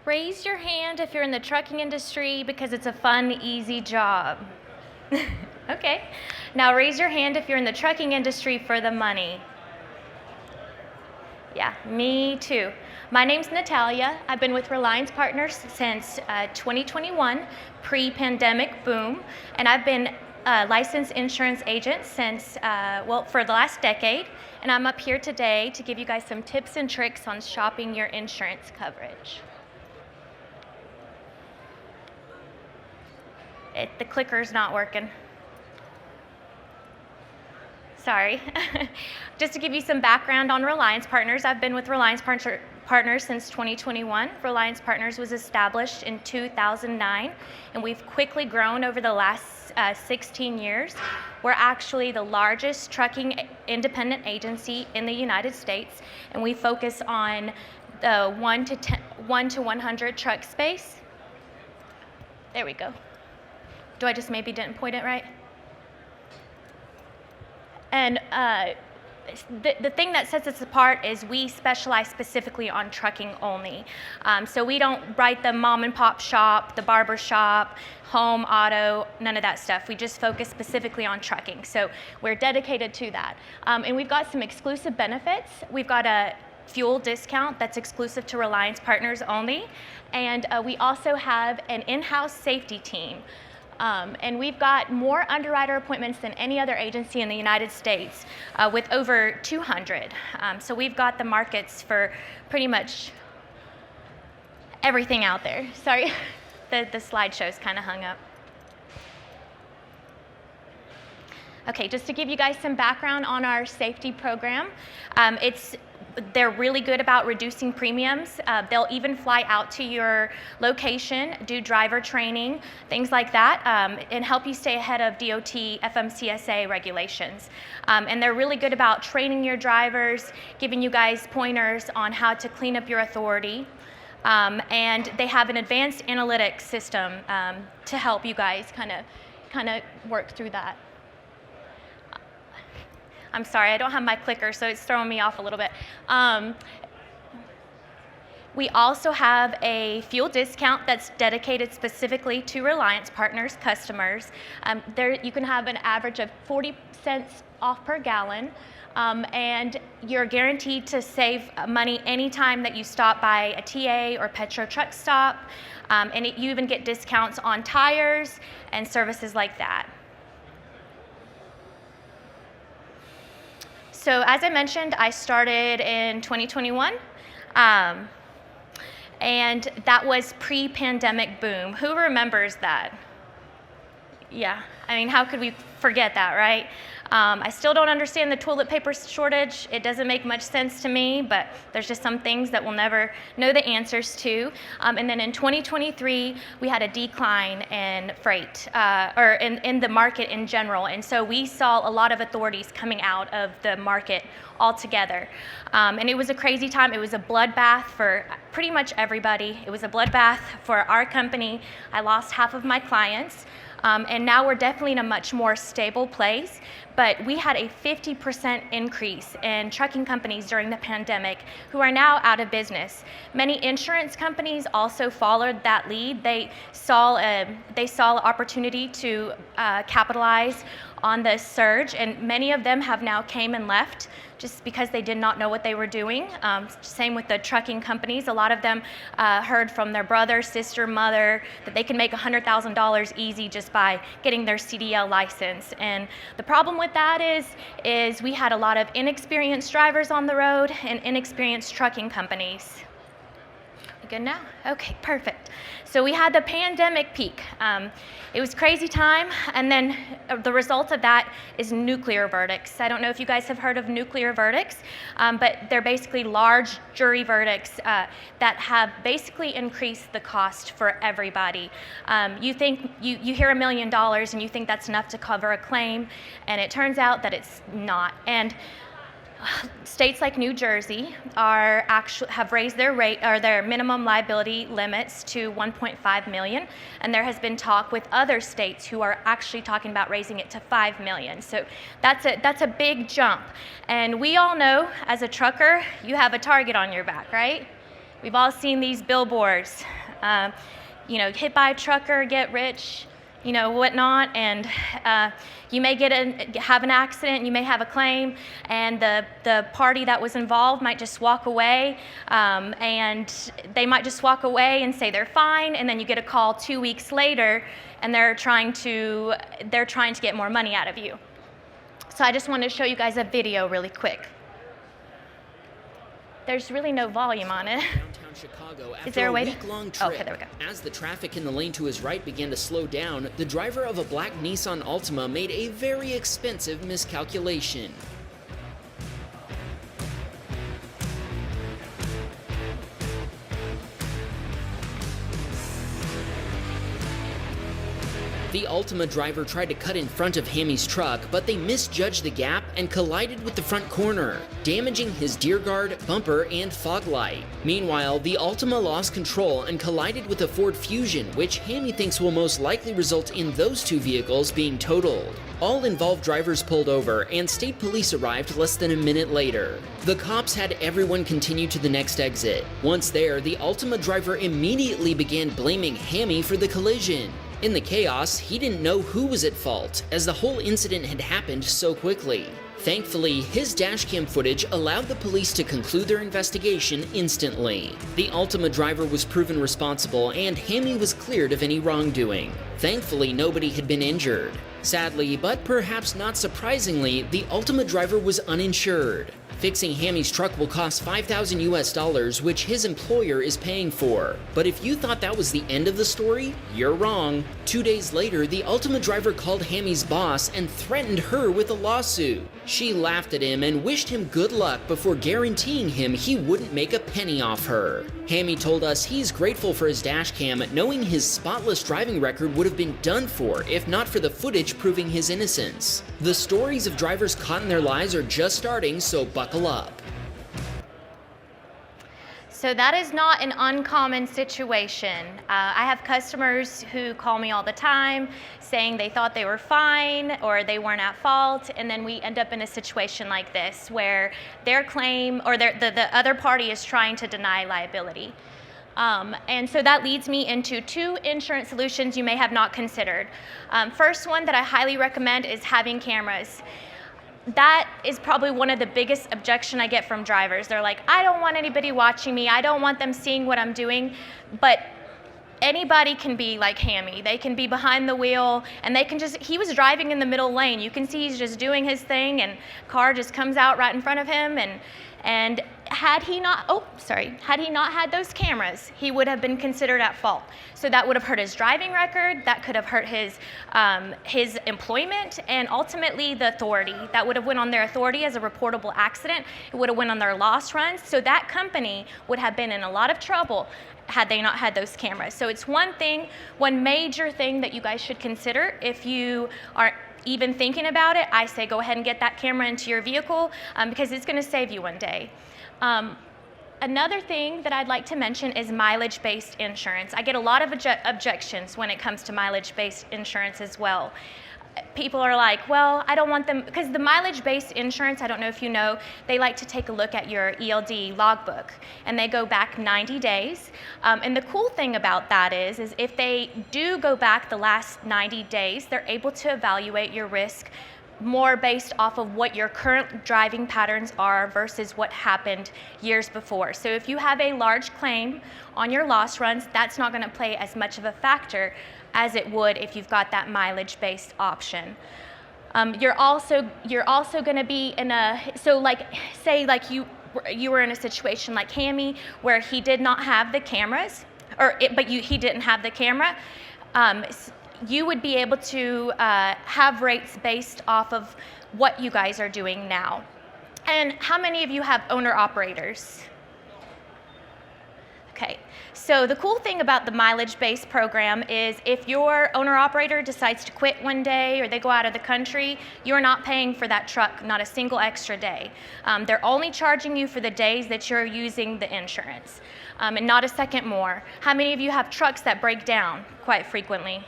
Raise your hand if you're in the trucking industry because it's a fun, easy job. Okay. Now raise your hand if you're in the trucking industry for the money. Yeah, me too. My name's Natalia. I've been with Reliance Partners since 2021, pre-pandemic boom, and I've been a licensed insurance agent since, for the last decade, and I'm up here today to give you guys some tips and tricks on shopping your insurance coverage. The clicker's not working. Sorry. Just to give you some background on Reliance Partners, I've been with Reliance Partners since 2021. Reliance Partners was established in 2009, and we've quickly grown over the last 16 years. We're actually the largest trucking independent agency in the United States, and we focus on the 1 to 100 truck space. There we go. Do I just maybe didn't point it right? And the thing that sets us apart is we specialize specifically on trucking only. So we don't write the mom and pop shop, the barber shop, home, auto, none of that stuff. We just focus specifically on trucking. So we're dedicated to that. And we've got some exclusive benefits. We've got a fuel discount that's exclusive to Reliance Partners only. And we also have an in-house safety team. And we've got more underwriter appointments than any other agency in the United States, with over 200. So we've got the markets for pretty much everything out there. Sorry, the slideshow's kind of hung up. Okay, just to give you guys some background on our safety program, they're really good about reducing premiums. They'll even fly out to your location, do driver training, things like that, and help you stay ahead of DOT FMCSA regulations. And they're really good about training your drivers, giving you guys pointers on how to clean up your authority. And they have an advanced analytics system to help you guys kind of work through that. I'm sorry, I don't have my clicker, so it's throwing me off a little bit. We also have a fuel discount that's dedicated specifically to Reliance Partners customers. There you can have an average of 40 cents off per gallon, and you're guaranteed to save money anytime that you stop by a TA or Petro truck stop, and you even get discounts on tires and services like that. So as I mentioned, I started in 2021, and that was pre-pandemic boom. Who remembers that? Yeah, I mean, how could we forget that, right? I still don't understand the toilet paper shortage. It doesn't make much sense to me, but there's just some things that we'll never know the answers to. And then in 2023, we had a decline in freight, or in the market in general. And so we saw a lot of authorities coming out of the market altogether. And it was a crazy time. It was a bloodbath for pretty much everybody. It was a bloodbath for our company. I lost half of my clients. And now we're definitely in a much more stable place, but we had a 50% increase in trucking companies during the pandemic who are now out of business. Many insurance companies also followed that lead. They saw opportunity to capitalize on the surge, and many of them have now came and left just because they did not know what they were doing. Same with the trucking companies. A lot of them heard from their brother, sister, mother that they can make $100,000 easy just by getting their CDL license. And the problem with that is we had a lot of inexperienced drivers on the road and inexperienced trucking companies. You good now? Okay, perfect. So we had the pandemic peak. It was crazy time, and then the result of that is nuclear verdicts. I don't know if you guys have heard of nuclear verdicts, but they're basically large jury verdicts that have basically increased the cost for everybody. You think you hear $1 million and you think that's enough to cover a claim, and it turns out that it's not. And states like New Jersey have raised their rate or their minimum liability limits to $1.5 million, and there has been talk with other states who are actually talking about raising it to $5 million. So that's a big jump. And we all know, as a trucker, you have a target on your back, right? We've all seen these billboards, hit by a trucker, get rich, whatnot, and you may have an accident, you may have a claim, and the party that was involved might just walk away, and they might just walk away and say they're fine, and then you get a call 2 weeks later, and they're trying to get more money out of you. So I just wanted to show you guys a video really quick. There's really no volume on it. Downtown Chicago, after Is there a way a week-long trip, okay, there we go. As the traffic in the lane to his right began to slow down, the driver of a black Nissan Altima made a very expensive miscalculation. The Altima driver tried to cut in front of Hammy's truck, but they misjudged the gap and collided with the front corner, damaging his deer guard, bumper, and fog light. Meanwhile, the Altima lost control and collided with a Ford Fusion, which Hammy thinks will most likely result in those two vehicles being totaled. All involved drivers pulled over, and state police arrived less than a minute later. The cops had everyone continue to the next exit. Once there, the Altima driver immediately began blaming Hammy for the collision. In the chaos, he didn't know who was at fault, as the whole incident had happened so quickly. Thankfully, his dashcam footage allowed the police to conclude their investigation instantly. The Altima driver was proven responsible, and Hammy was cleared of any wrongdoing. Thankfully, nobody had been injured. Sadly, but perhaps not surprisingly, the Altima driver was uninsured. Fixing Hammy's truck will cost $5,000 US, which his employer is paying for. But if you thought that was the end of the story, you're wrong. 2 days later, the Altima driver called Hammy's boss and threatened her with a lawsuit. She laughed at him and wished him good luck before guaranteeing him he wouldn't make a penny off her. Hammy told us he's grateful for his dashcam, knowing his spotless driving record would have been done for if not for the footage proving his innocence. The stories of drivers caught in their lies are just starting, so buckle up. So that is not an uncommon situation. I have customers who call me all the time saying they thought they were fine or they weren't at fault, and then we end up in a situation like this where their claim or the other party is trying to deny liability. And so that leads me into two insurance solutions you may have not considered. First one that I highly recommend is having cameras. That is probably one of the biggest objections I get from drivers. They're like, I don't want anybody watching me. I don't want them seeing what I'm doing. But anybody can be like Hammy. They can be behind the wheel, and they can he was driving in the middle lane. You can see he's just doing his thing, and car just comes out right in front of him, and had he not had those cameras, he would have been considered at fault. So that would have hurt his driving record, that could have hurt his employment, and ultimately the authority. That would have went on their authority as a reportable accident. It would have went on their loss runs. So that company would have been in a lot of trouble had they not had those cameras. So it's one major thing that you guys should consider if you are even thinking about it. I say go ahead and get that camera into your vehicle because it's going to save you one day. Another thing that I'd like to mention is mileage-based insurance. I get a lot of objections when it comes to mileage-based insurance as well. People are like, well, I don't want them, because the mileage-based insurance, I don't know if you know, they like to take a look at your ELD logbook, and they go back 90 days. And the cool thing about that is if they do go back the last 90 days, they're able to evaluate your risk more based off of what your current driving patterns are versus what happened years before. So if you have a large claim on your loss runs, that's not going to play as much of a factor as it would if you've got that mileage-based option. You're also going to be in you were in a situation like Hammy where he did not have the cameras, he didn't have the camera. You would be able to have rates based off of what you guys are doing now. And how many of you have owner-operators? Okay, so the cool thing about the mileage-based program is if your owner-operator decides to quit one day or they go out of the country, you're not paying for that truck, not a single extra day. They're only charging you for the days that you're using the insurance, and not a second more. How many of you have trucks that break down quite frequently?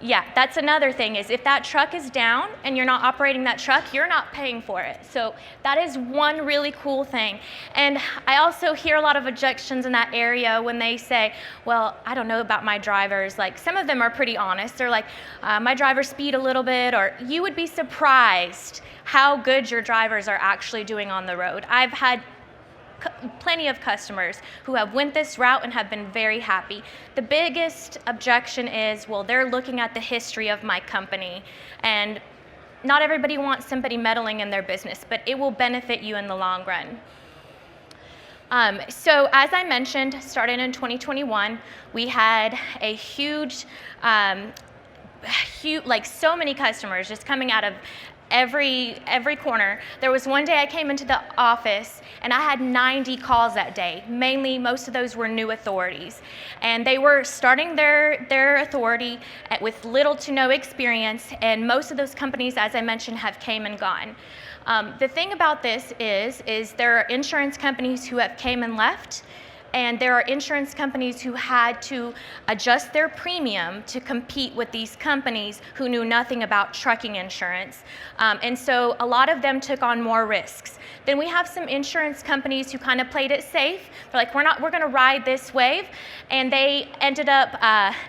Yeah, that's another thing is if that truck is down and you're not operating that truck, you're not paying for it. So that is one really cool thing. And I also hear a lot of objections in that area when they say, well, I don't know about my drivers. Like some of them are pretty honest. They're like, my drivers speed a little bit, or you would be surprised how good your drivers are actually doing on the road. I've had plenty of customers who have went this route and have been very happy. The biggest objection is, well, they're looking at the history of my company, and not everybody wants somebody meddling in their business, but it will benefit you in the long run. So as I mentioned, starting in 2021, we had a huge, like so many customers just coming out of every corner. There was one day I came into the office and I had 90 calls that day. Mainly, most of those were new authorities. And they were starting their authority with little to no experience, and most of those companies, as I mentioned, have came and gone. The thing about this is there are insurance companies who have came and left, and there are insurance companies who had to adjust their premium to compete with these companies who knew nothing about trucking insurance. And so a lot of them took on more risks. Then we have some insurance companies who kind of played it safe. They're like, we're gonna ride this wave. And they ended up,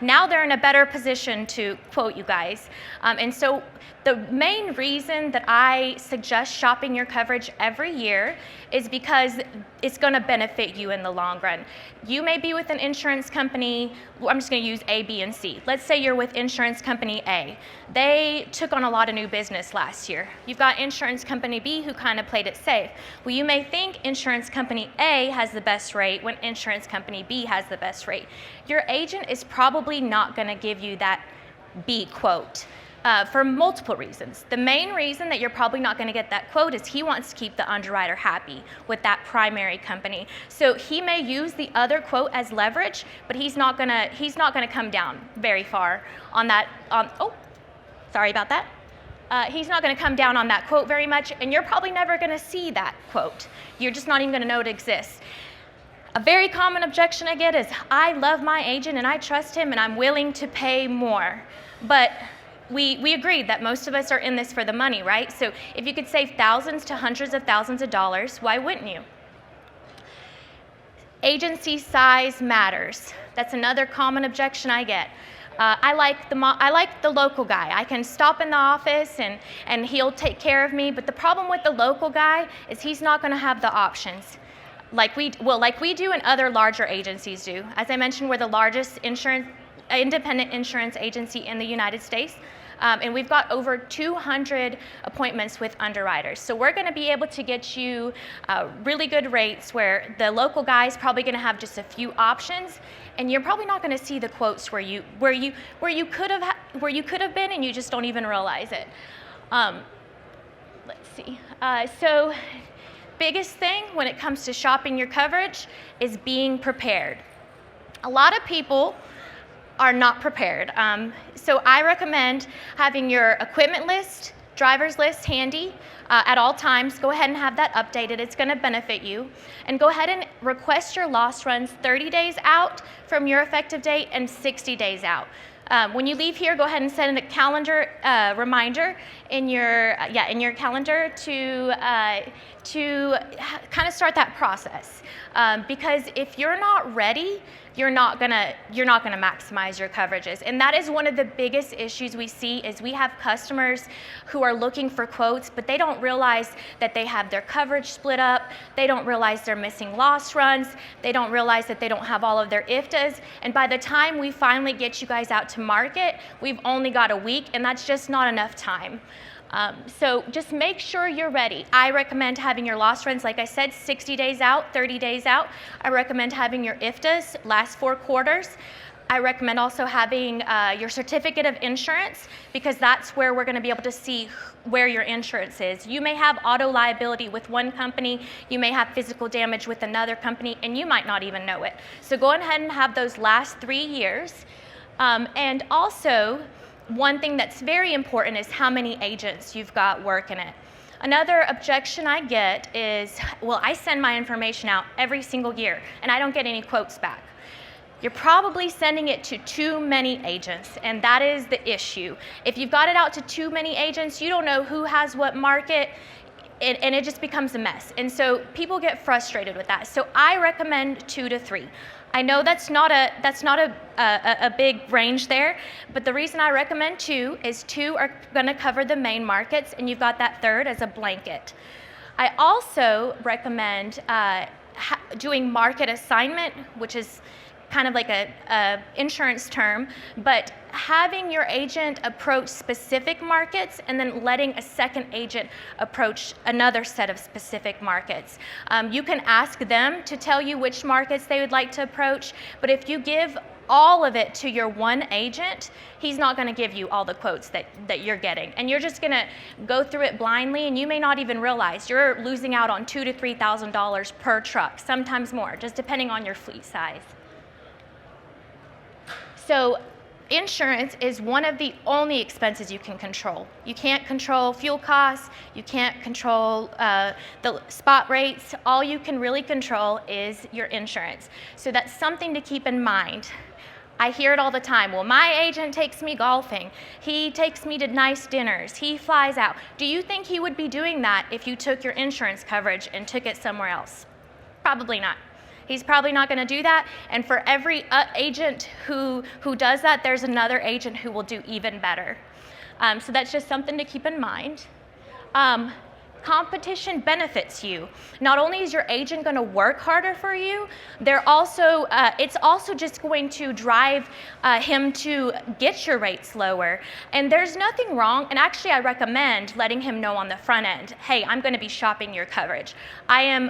now they're in a better position to quote you guys. And so the main reason that I suggest shopping your coverage every year is because it's going to benefit you in the long run. You may be with an insurance company, I'm just going to use A, B, and C. Let's say you're with insurance company A. They took on a lot of new business last year. You've got insurance company B who kind of played it safe. Well, you may think insurance company A has the best rate when insurance company B has the best rate. Your agent is probably not going to give you that B quote. For multiple reasons. The main reason that you're probably not going to get that quote is he wants to keep the underwriter happy with that primary company. So he may use the other quote as leverage, but he's not going to come down very far on that. Sorry about that. He's not going to come down on that quote very much, and you're probably never going to see that quote. You're just not even going to know it exists. A very common objection I get is, I love my agent and I trust him and I'm willing to pay more. But we agreed that most of us are in this for the money, right? So if you could save thousands to hundreds of thousands of dollars, why wouldn't you? Agency size matters. That's another common objection I get. I like the local guy. I can stop in the office and he'll take care of me, but the problem with the local guy is he's not going to have the options like we do and other larger agencies do. As I mentioned, we're the largest independent insurance agency in the United States. And we've got over 200 appointments with underwriters. So we're going to be able to get you really good rates where the local guy is probably going to have just a few options, and you're probably not going to see the quotes where you could have been, and you just don't even realize it. Let's see. So biggest thing when it comes to shopping your coverage is being prepared. A lot of people are not prepared. So I recommend having your equipment list, driver's list handy at all times. Go ahead and have that updated. It's going to benefit you. And go ahead and request your loss runs 30 days out from your effective date and 60 days out. When you leave here, go ahead and send a calendar reminder in your calendar to kind of start that process. Because if you're not ready, you're not gonna maximize your coverages. And that is one of the biggest issues we see is we have customers who are looking for quotes, but they don't realize that they have their coverage split up. They don't realize they're missing loss runs. They don't realize that they don't have all of their IFTAs. And by the time we finally get you guys out to market, we've only got a week, and that's just not enough time. So just make sure you're ready. I recommend having your loss runs, like I said, 60 days out, 30 days out. I recommend having your IFTAs last 4 quarters. I recommend also having your certificate of insurance, because that's where we're going to be able to see where your insurance is. You may have auto liability with one company, you may have physical damage with another company, and you might not even know it. So go ahead and have those last 3 years. And also, one thing that's very important is how many agents you've got working it. Another objection I get is, well, I send my information out every single year and I don't get any quotes back. You're probably sending it to too many agents, and that is the issue. If you've got it out to too many agents, you don't know who has what market, and it just becomes a mess. And so people get frustrated with that. So I recommend 2 to 3. I know that's not a big range there, but the reason I recommend 2 is 2 are going to cover the main markets, and you've got that third as a blanket. I also recommend doing market assignment, which is kind of like a insurance term, but having your agent approach specific markets and then letting a second agent approach another set of specific markets. You can ask them to tell you which markets they would like to approach, but if you give all of it to your one agent, he's not going to give you all the quotes that you're getting. And you're just going to go through it blindly, and you may not even realize you're losing out on $2,000 to $3,000 per truck, sometimes more, just depending on your fleet size. So insurance is one of the only expenses you can control. You can't control fuel costs, you can't control the spot rates. All you can really control is your insurance. So that's something to keep in mind. I hear it all the time. Well, my agent takes me golfing. He takes me to nice dinners. He flies out. Do you think he would be doing that if you took your insurance coverage and took it somewhere else? Probably not. He's probably not going to do that. And for every agent who does that, there's another agent who will do even better. So that's just something to keep in mind. Competition benefits you. Not only is your agent going to work harder for you, it's also just going to drive him to get your rates lower. And there's nothing wrong, and actually I recommend letting him know on the front end, hey, I'm going to be shopping your coverage. I am,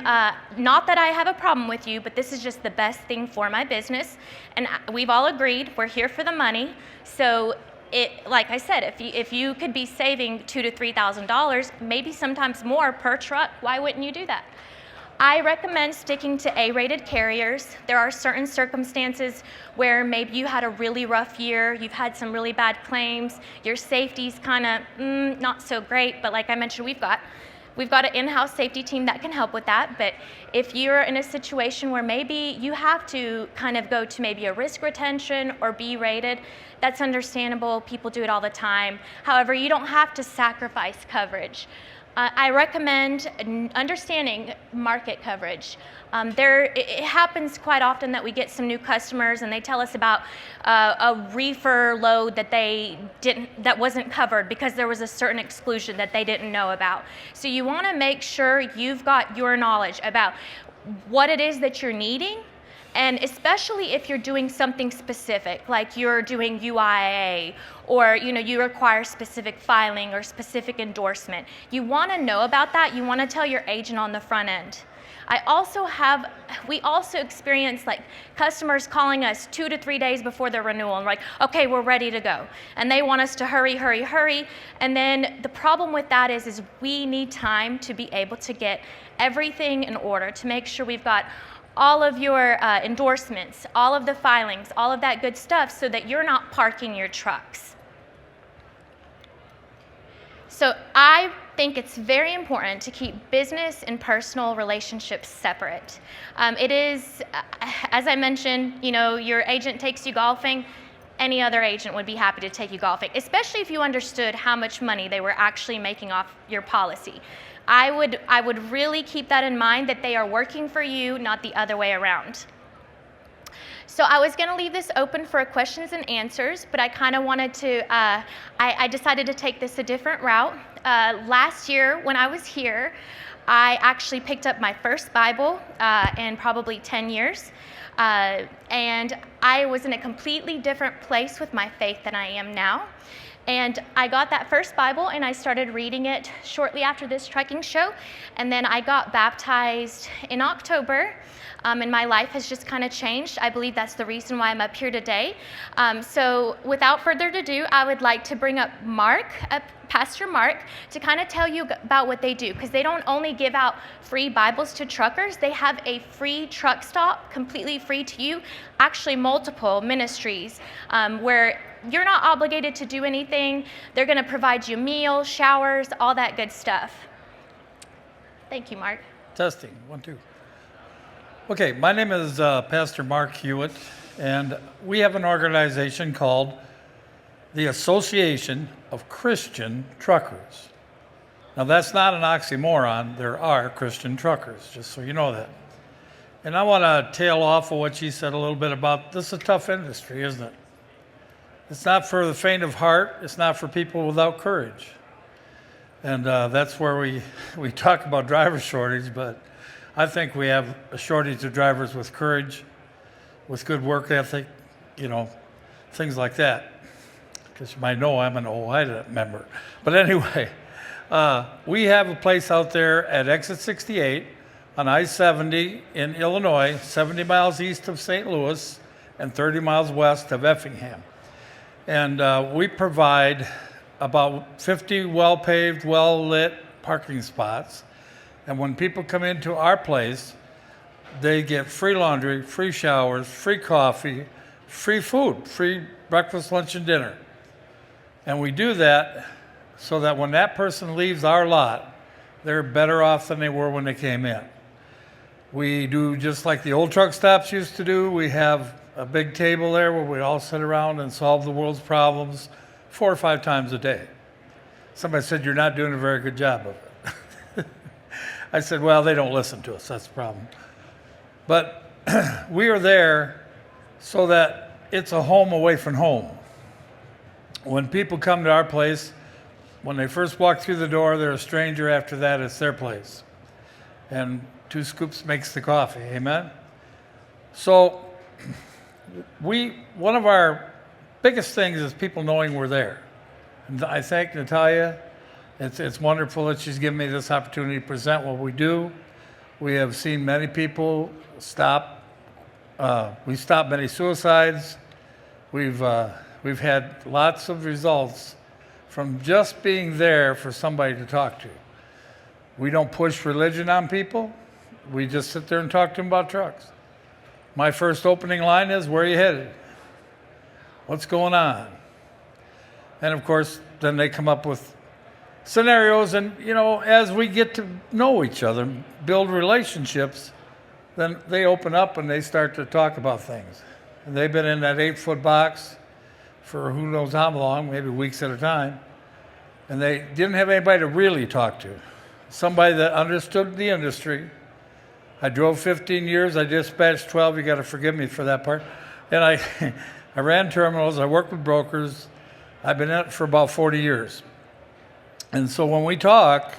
not that I have a problem with you, but this is just the best thing for my business. And we've all agreed, we're here for the money. So like I said, if you could be saving $2,000 to $3,000, maybe sometimes more per truck, why wouldn't you do that? I recommend sticking to A-rated carriers. There are certain circumstances where maybe you had a really rough year, you've had some really bad claims, your safety's kind of not so great, but like I mentioned, we've got an in-house safety team that can help with that. But if you're in a situation where maybe you have to kind of go to maybe a risk retention or B-rated, that's understandable. People do it all the time. However, you don't have to sacrifice coverage. I recommend understanding market coverage. It happens quite often that we get some new customers and they tell us about a reefer load that wasn't covered because there was a certain exclusion that they didn't know about. So you want to make sure you've got your knowledge about what it is that you're needing. And especially if you're doing something specific, like you're doing UIA, or you require specific filing or specific endorsement, you want to know about that. You want to tell your agent on the front end. We also experience like customers calling us 2 to 3 days before their renewal and like, okay, we're ready to go. And they want us to hurry, hurry, hurry. And then the problem with that is we need time to be able to get everything in order, to make sure we've got all of your endorsements, all of the filings, all of that good stuff, so that you're not parking your trucks. So I think it's very important to keep business and personal relationships separate. It is, as I mentioned, your agent takes you golfing. Any other agent would be happy to take you golfing, especially if you understood how much money they were actually making off your policy. I would really keep that in mind, that they are working for you, not the other way around. So I was going to leave this open for questions and answers, but I kind of wanted to, I decided to take this a different route. Last year when I was here, I actually picked up my first Bible in probably 10 years. And I was in a completely different place with my faith than I am now. And I got that first Bible and I started reading it shortly after this trekking show. And then I got baptized in October. And my life has just kind of changed. I believe that's the reason why I'm up here today. So without further ado, I would like to bring up Pastor Mark, to kind of tell you about what they do, because they don't only give out free Bibles to truckers, they have a free truck stop, completely free to you, actually multiple ministries where you're not obligated to do anything. They're going to provide you meals, showers, all that good stuff. Thank you, Mark. Testing, 1, 2. Okay, my name is Pastor Mark Hewitt, And we have an organization called the Association of Christian Truckers. Now, that's not an oxymoron. There are Christian truckers, just so you know that. And I want to tail off of what she said a little bit about this is a tough industry, isn't it? It's not for the faint of heart. It's not for people without courage. And that's where we talk about driver shortage, but I think we have a shortage of drivers with courage, with good work ethic, things like that. Because you might know I'm an OI member. But anyway, we have a place out there at exit 68 on I-70 in Illinois, 70 miles east of St. Louis and 30 miles west of Effingham. And we provide about 50 well-paved, well-lit parking spots. And when people come into our place, they get free laundry, free showers, free coffee, free food, free breakfast, lunch, and dinner. And we do that so that when that person leaves our lot, they're better off than they were when they came in. We do just like the old truck stops used to do. We have a big table there where we all sit around and solve the world's problems 4 or 5 times a day. Somebody said, "You're not doing a very good job of it." I said, "Well, they don't listen to us. That's the problem." But we are there so that it's a home away from home. When people come to our place, when they first walk through the door, they're a stranger. After that, it's their place. And 2 scoops makes the coffee. Amen? So one of our biggest things is people knowing we're there. And I thank Natalia. It's wonderful that she's given me this opportunity to present what we do. We have seen many people stop. We've stopped many suicides. We've had lots of results from just being there for somebody to talk to. We don't push religion on people. We just sit there and talk to them about trucks. My first opening line is, "Where are you headed? What's going on?" And of course, then they come up with scenarios, and as we get to know each other, build relationships, then they open up and they start to talk about things. And they've been in that 8-foot box for who knows how long, maybe weeks at a time, and they didn't have anybody to really talk to. Somebody that understood the industry. I drove 15 years, I dispatched 12, you got to forgive me for that part. And I ran terminals, I worked with brokers. I've been in it for about 40 years. And so when we talk,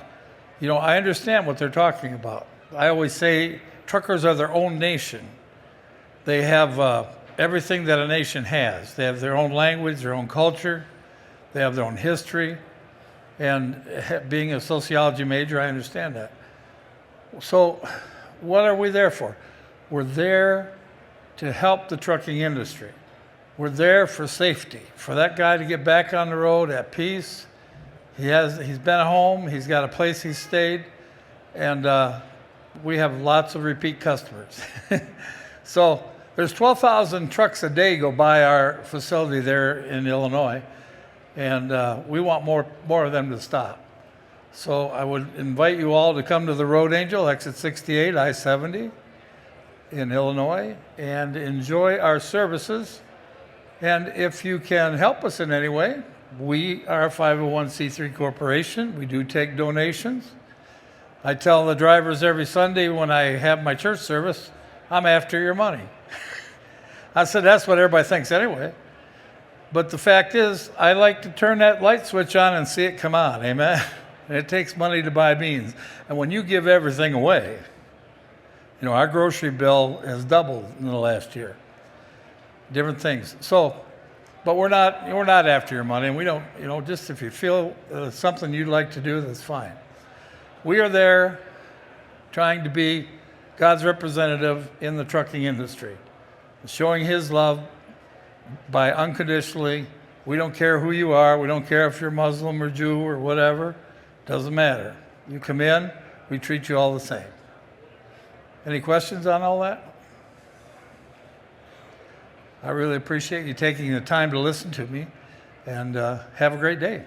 I understand what they're talking about. I always say truckers are their own nation. They have everything that a nation has. They have their own language, their own culture. They have their own history. And being a sociology major, I understand that. So what are we there for? We're there to help the trucking industry. We're there for safety, for that guy to get back on the road at peace. He's been home, he's got a place he's stayed, and we have lots of repeat customers. So there's 12,000 trucks a day go by our facility there in Illinois, and we want more of them to stop. So I would invite you all to come to the Road Angel, exit 68, I-70 in Illinois, and enjoy our services. And if you can help us in any way, we are a 501c3 corporation. We do take donations. I tell the drivers every Sunday when I have my church service, "I'm after your money." I said, that's what everybody thinks anyway. But the fact is, I like to turn that light switch on and see it come on, amen? And it takes money to buy beans. And when you give everything away, our grocery bill has doubled in the last year. Different things. So, but we're not after your money, and we don't, just if you feel something you'd like to do, that's fine. We are there trying to be God's representative in the trucking industry, showing His love by unconditionally. We don't care who you are. We don't care if you're Muslim or Jew or whatever. Doesn't matter. You come in, we treat you all the same. Any questions on all that? I really appreciate you taking the time to listen to me, and have a great day.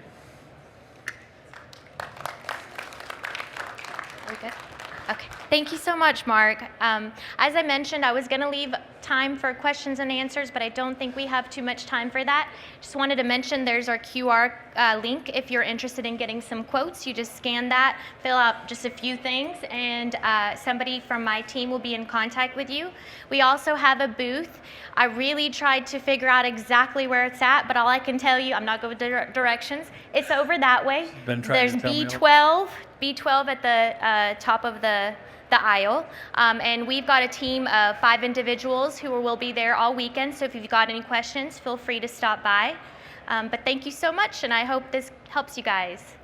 We're good? Okay. Thank you so much, Mark. As I mentioned, I was going to leave time for questions and answers, but I don't think we have too much time for that. Just wanted to mention there's our QR link if you're interested in getting some quotes. You just scan that, fill out just a few things, and somebody from my team will be in contact with you. We also have a booth. I really tried to figure out exactly where it's at, but all I can tell you, I'm not good with directions. It's over that way. There's B12 at the top of the aisle, and we've got a team of 5 individuals who will be there all weekend, so if you've got any questions, feel free to stop by. But thank you so much, and I hope this helps you guys.